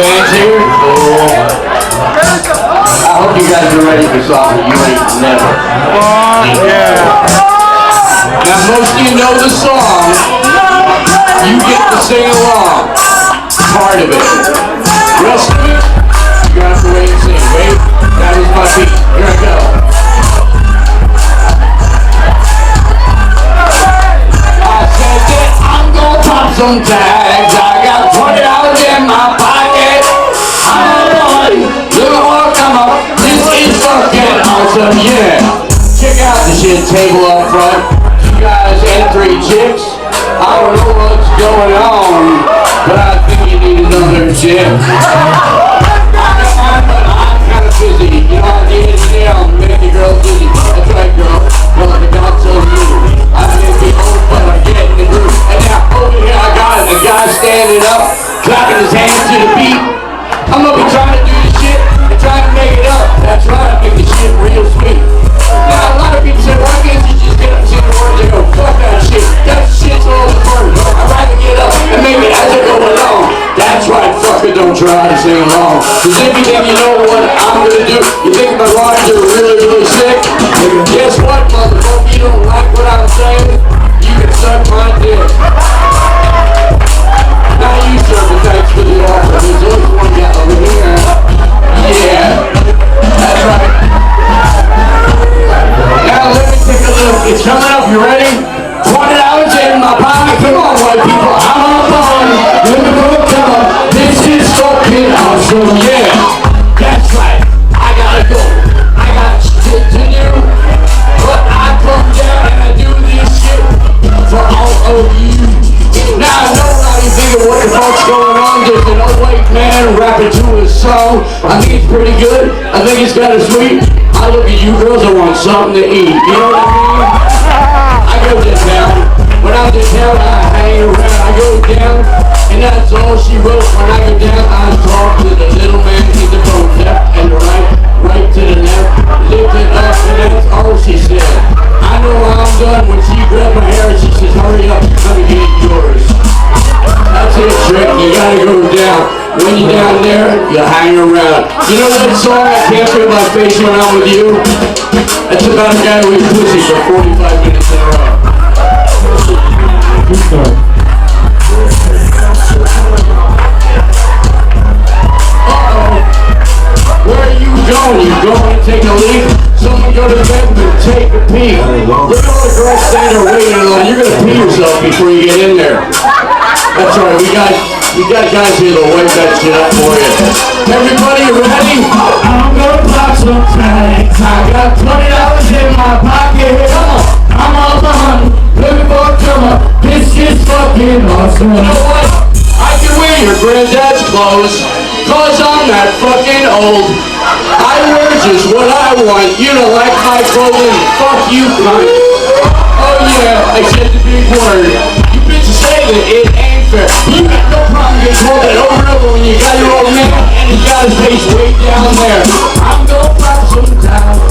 fans here? I hope you guys are ready for something you ain't never. Yeah. Now most of you know the song. You get to sing along. Part of it. Rest of it, you have to wait and sing. Wait, that is my beat. Here I go. I said that I'm gonna pop some tags. I got $20 in my pocket. I'm on. Look what come up. This is fucking awesome. Yeah. Check out the shit table up front. You guys and 3 chicks. I don't know what's going on, but I think you need another chick. I'm kind of busy. You know, I need it down. Man, the girl's busy. That's right, girl. Well, the God's so new. I may be old, but I get in the groove. And now over here I got a guy standing up, clapping his hands to the beat. I'm gonna be trying to do this shit and trying to make it up. That's right, I make this shit real sweet. Now a lot of people say, why can't you just get up and sing the words? They go, fuck that shit. That shit's all the fun. I'd rather get up and make it as I go along. That's right, fucker, don't try to sing along. Cause if you think you know what I'm gonna do, you think my rhymes are really, really sick. Guess what, motherfucker, you don't like what I'm saying? You can suck my dick. Now you serve the thanks for the offer. There's always one guy over here. Yeah, that's right. Now let me take a look. It's coming up. You ready? $20 in my pocket. Come on, white people. I'm on fun. Let me go. Come on. This is fucking awesome. Yeah, that's right. I gotta go. I got shit to do. But I come down and I do this shit for all of you. Now I know how you think of what the fuck's going on. There's an old white man rapping to his song. I think it's pretty good. I think it's kind of sweet. I look at you girls, I want something to eat. You know what I mean? I go to town. When I'm in town, I hang around. I go down, and that's all she wrote. When I go down, I talk to the little man in the boat. Left and right, right to the left. Lift it up, and that's all she said. I know I'm done when she grabbed my hair and she says, hurry up, let me get yours. That's it, trick. You gotta go down. When you're down there, you hang around. You know that song, I Can't Feel My Face When I'm With You? That's about a guy with pussy for 45 minutes in a row. Good start. Uh-oh. Where are you going? You going to take a leak? Someone go to the bedroom and take a peek. Look at all the girls standing there waiting alone. You're going to pee yourself before you get in there. That's right, we got guys here that'll wipe that shit up for you. Everybody, you ready? I'm gonna pop some tags. I got $20 in my pocket. Come on, I'm all behind. Looking for a come up. This is fucking awesome. You know what? I can wear your granddad's clothes, cause I'm that fucking old. I wear just what I want. You don't like my clothing. Fuck you, cunt. Oh yeah, I said the big word. You bitches say that it ain't fair. You got no problem getting told that over and over when you got your old man and he got his face way down there. I'm gonna pop some time.